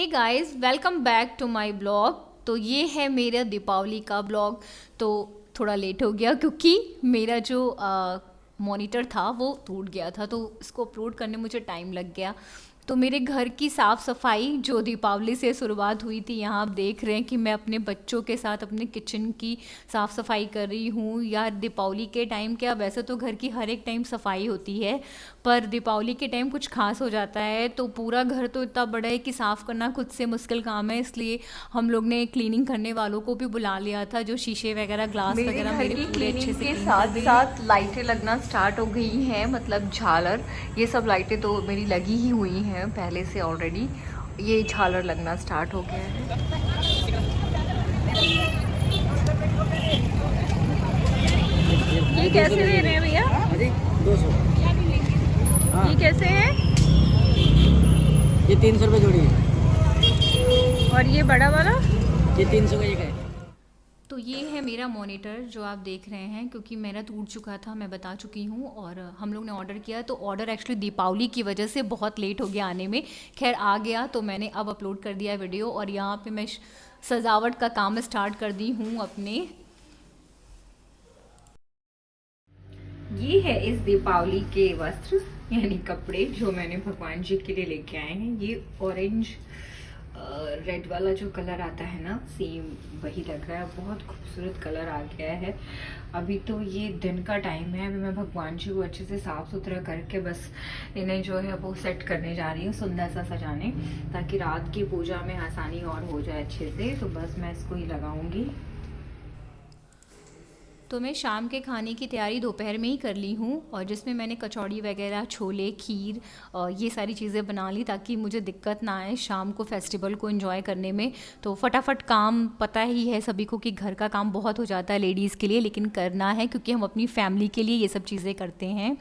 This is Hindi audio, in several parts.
Guys, welcome back to my blog. तो ये है मेरा दीपावली का ब्लॉग। तो थोड़ा लेट हो गया क्योंकि मेरा जो मॉनिटर था वो टूट गया था, तो इसको अपलोड करने मुझे टाइम लग गया। तो मेरे घर की साफ़ सफाई जो दीपावली से शुरुआत हुई थी, यहाँ आप देख रहे हैं कि मैं अपने बच्चों के साथ अपने किचन की साफ़ सफाई कर रही हूँ। यार दीपावली के टाइम क्या, वैसे तो घर की हर एक टाइम सफाई होती है, पर दीपावली के टाइम कुछ खास हो जाता है। तो पूरा घर तो इतना बड़ा है कि साफ़ करना खुद से मुश्किल काम है, इसलिए हम लोग ने क्लीनिंग करने वालों को भी बुला लिया था, जो शीशे वगैरह ग्लास वगैरह मेरे पूरे अच्छे से के क्लीन साथ कर दें। साथ लाइटें लगना स्टार्ट हो गई हैं, मतलब झालर। ये सब लाइटें तो मेरी लगी ही हुई हैं पहले से ऑलरेडी। ये झालर लगना स्टार्ट हो गया है। ये कैसे दे रहे हैं भैया? अरे 200। हाँ, ये कैसे है? ये 300 रुपये जोड़ी है। और ये बड़ा वाला? ये 300 का एक है। तो ये है मेरा मॉनिटर जो आप देख रहे हैं, क्योंकि मेरा टूट चुका था, मैं बता चुकी हूँ। और हम लोग ने ऑर्डर किया, तो ऑर्डर एक्चुअली दीपावली की वजह से बहुत लेट हो गया आने में। खैर आ गया, तो मैंने अब अपलोड कर दिया है वीडियो। और यहाँ पे मैं सजावट का काम स्टार्ट कर दी हूँ अपने। ये है इस दीपावली के वस्त्र यानी कपड़े जो मैंने भगवान जी के लिए लेके आए हैं। ये ऑरेंज रेड वाला जो कलर आता है ना, सेम वही लग रहा है। बहुत खूबसूरत कलर आ गया है। अभी तो ये दिन का टाइम है, अभी मैं भगवान जी को अच्छे से साफ सुथरा करके बस इन्हें जो है वो सेट करने जा रही हूँ, सुंदर सा सजाने, ताकि रात की पूजा में आसानी और हो जाए अच्छे से। तो बस मैं इसको ही लगाऊंगी। तो मैं शाम के खाने की तैयारी दोपहर में ही कर ली हूँ, और जिसमें मैंने कचौड़ी वगैरह, छोले, खीर ये सारी चीज़ें बना ली, ताकि मुझे दिक्कत ना आए शाम को फेस्टिवल को एंजॉय करने में। तो फटाफट काम, पता ही है सभी को कि घर का काम बहुत हो जाता है लेडीज़ के लिए, लेकिन करना है क्योंकि हम अपनी फैमिली के लिए ये सब चीज़ें करते हैं।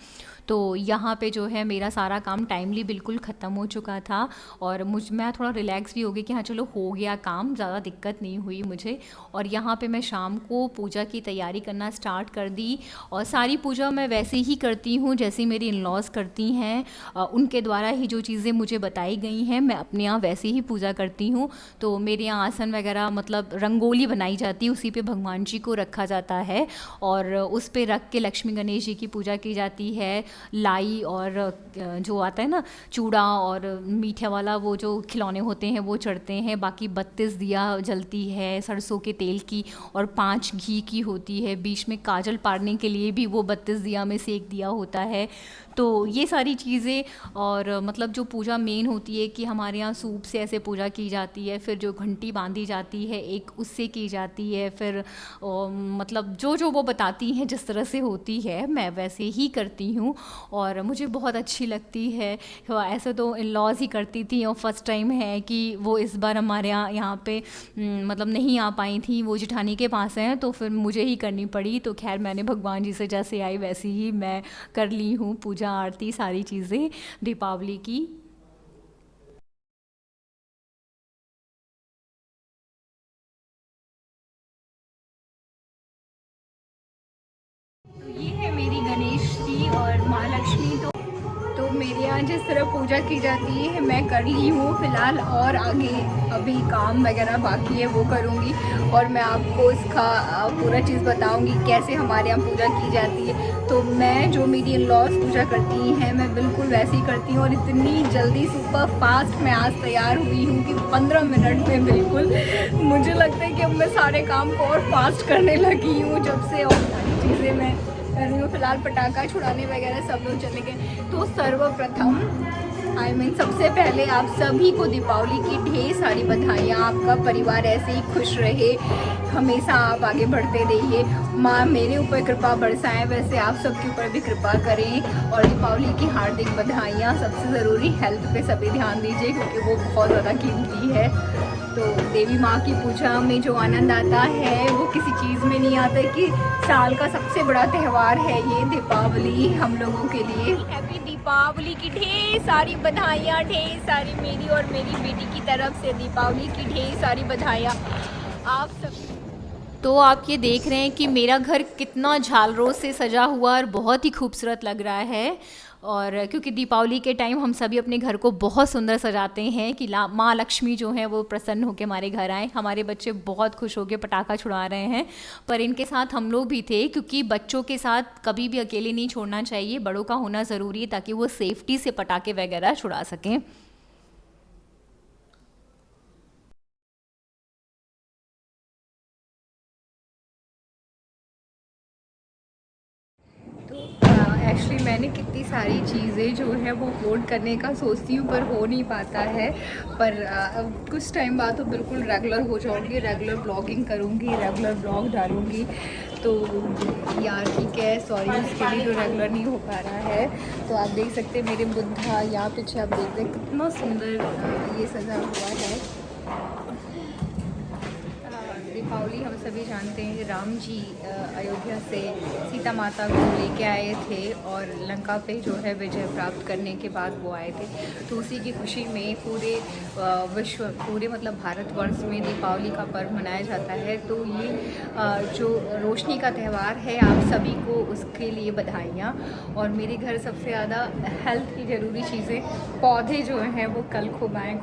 तो यहाँ पे जो है मेरा सारा काम टाइमली बिल्कुल ख़त्म हो चुका था, और मैं थोड़ा रिलैक्स भी हो गई कि हाँ चलो हो गया काम, ज़्यादा दिक्कत नहीं हुई मुझे। और यहाँ पे मैं शाम को पूजा की तैयारी करना स्टार्ट कर दी। और सारी पूजा मैं वैसे ही करती हूँ जैसे मेरी इन-लॉज़ करती हैं, उनके द्वारा ही जो चीज़ें मुझे बताई गई हैं मैं अपने यहाँ वैसे ही पूजा करती हूँ। तो मेरे यहाँ आसन वगैरह, मतलब रंगोली बनाई जाती है, उसी पे भगवान जी को रखा जाता है, और उस पे रख के लक्ष्मी गणेश जी की पूजा की जाती है। लाई और जो आता है ना चूड़ा और मीठे वाला, वो जो खिलौने होते हैं वो चढ़ते हैं। बाकी 32 दिया जलती है सरसों के तेल की, और 5 घी की होती है। बीच में काजल पाड़ने के लिए भी वो 32 दिया में से एक दिया होता है। तो ये सारी चीज़ें, और मतलब जो पूजा मेन होती है कि हमारे यहाँ सूप से ऐसे पूजा की जाती है, फिर जो घंटी बांधी जाती है एक, उससे की जाती है। फिर मतलब जो वो बताती हैं जिस तरह से होती है मैं वैसे ही करती हूँ, और मुझे बहुत अच्छी लगती है। ऐसे तो इन-लॉज़ ही करती थी, और फर्स्ट टाइम है कि वो इस बार हमारे यहाँ पे मतलब नहीं आ पाई थी, वो जेठानी के पास हैं, तो फिर मुझे ही करनी पड़ी। तो खैर मैंने भगवान जी से जैसे आई वैसे ही मैं कर ली हूँ पूजा आरती, सारी चीज़ें दीपावली की। तो ये है मेरी गणेश जी और माँ लक्ष्मी। तो मेरे यहाँ जिस तरह पूजा की जाती है मैं कर ली हूँ फ़िलहाल, और आगे अभी काम वगैरह बाकी है वो करूँगी, और मैं आपको इसका पूरा चीज़ बताऊँगी कैसे हमारे यहाँ पूजा की जाती है। तो मैं जो मेरी इन-लॉज़ पूजा करती हैं मैं बिल्कुल वैसे ही करती हूँ, और इतनी जल्दी सुपर फास्ट मैं आज तैयार हुई हूँ कि 15 मिनट में बिल्कुल मुझे लगता है कि अब मैं सारे काम को और फास्ट करने लगी हूँ जब से, और सारी चीज़ें मैं कर रही हूँ। फिलहाल पटाखा छुड़ाने वगैरह सब लोग चले गए। तो सर्वप्रथम सबसे पहले आप सभी को दीपावली की ढेर सारी बधाइयाँ। आपका परिवार ऐसे ही खुश रहे, हमेशा आप आगे बढ़ते रहिए, माँ मेरे ऊपर कृपा बरसाएं, वैसे आप सबके ऊपर भी कृपा करें। और दीपावली की हार्दिक बधाइयाँ। सबसे ज़रूरी हेल्थ पे सभी ध्यान दीजिए, क्योंकि वो बहुत ज़्यादा कीमती है। तो देवी माँ की पूजा में जो आनंद आता है वो किसी चीज़ में नहीं आता, कि साल का सबसे बड़ा त्यौहार है ये दीपावली हम लोगों के लिए। हैप्पी दीपावली की ढेर सारी बधाइयाँ, ढेर सारी मेरी और मेरी बेटी की तरफ से दीपावली की ढेर सारी बधाइयाँ आप सब। तो आप ये देख रहे हैं कि मेरा घर कितना झालरों से सजा हुआ और बहुत ही खूबसूरत लग रहा है। और क्योंकि दीपावली के टाइम हम सभी अपने घर को बहुत सुंदर सजाते हैं कि माँ लक्ष्मी जो हैं वो प्रसन्न होकर हमारे घर आए। हमारे बच्चे बहुत खुश होकर पटाखा छुड़ा रहे हैं, पर इनके साथ हम लोग भी थे, क्योंकि बच्चों के साथ कभी भी अकेले नहीं छोड़ना चाहिए, बड़ों का होना ज़रूरी है ताकि वो सेफ्टी से पटाखे वगैरह छुड़ा सकें। एक्चुअली मैंने कितनी सारी चीज़ें जो है वो अपलोड करने का सोचती हूँ पर हो नहीं पाता है। पर कुछ टाइम बाद तो बिल्कुल रेगुलर हो जाऊँगी, रेगुलर ब्लॉगिंग करूँगी, रेगुलर ब्लॉग डालूँगी। तो यार ठीक है, सॉरी उसके लिए जो रेगुलर नहीं हो पा रहा है। तो आप देख सकते हैं मेरे बुद्धा यहाँ पीछे, आप देख रहे हैं कितना सुंदर ये सजा हुआ है। दीपावली हम सभी जानते हैं राम जी अयोध्या से सीता माता को लेके आए थे और लंका पे जो है विजय प्राप्त करने के बाद वो आए थे। तो उसी की खुशी में पूरे विश्व, पूरे मतलब भारतवर्ष में दीपावली का पर्व मनाया जाता है। तो ये जो रोशनी का त्यौहार है, आप सभी को उसके लिए बधाइयाँ। और मेरे घर सबसे ज़्यादा हेल्थ की ज़रूरी चीज़ें, पौधे जो हैं वो कल खूब आएँ।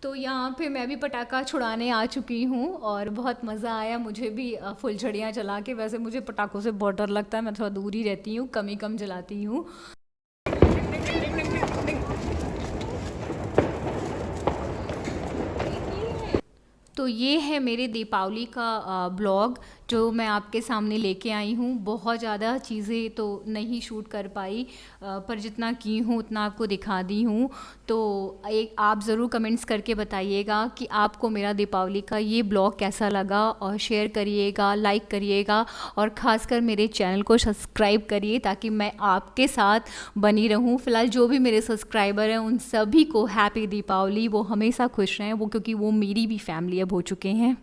तो यहाँ पे मैं भी पटाखा छुड़ाने आ चुकी हूँ और बहुत मज़ा आया मुझे भी फुलझड़ियाँ जला के। वैसे मुझे पटाखों से बहुत डर लगता है, मैं थोड़ा दूर ही रहती हूँ, कम जलाती हूँ। तो ये है मेरे दीपावली का ब्लॉग जो मैं आपके सामने लेके आई हूँ। बहुत ज़्यादा चीज़ें तो नहीं शूट कर पाई, पर जितना की हूँ उतना आपको दिखा दी हूँ। तो एक आप ज़रूर कमेंट्स करके बताइएगा कि आपको मेरा दीपावली का ये ब्लॉग कैसा लगा, और शेयर करिएगा, लाइक करिएगा, और ख़ासकर मेरे चैनल को सब्सक्राइब करिए ताकि मैं आपके साथ बनी रहूँ। फ़िलहाल जो भी मेरे सब्सक्राइबर हैं उन सभी को हैप्पी दीपावली। वो हमेशा खुश रहें, वो क्योंकि वो मेरी भी फैमिली अब हो चुके हैं।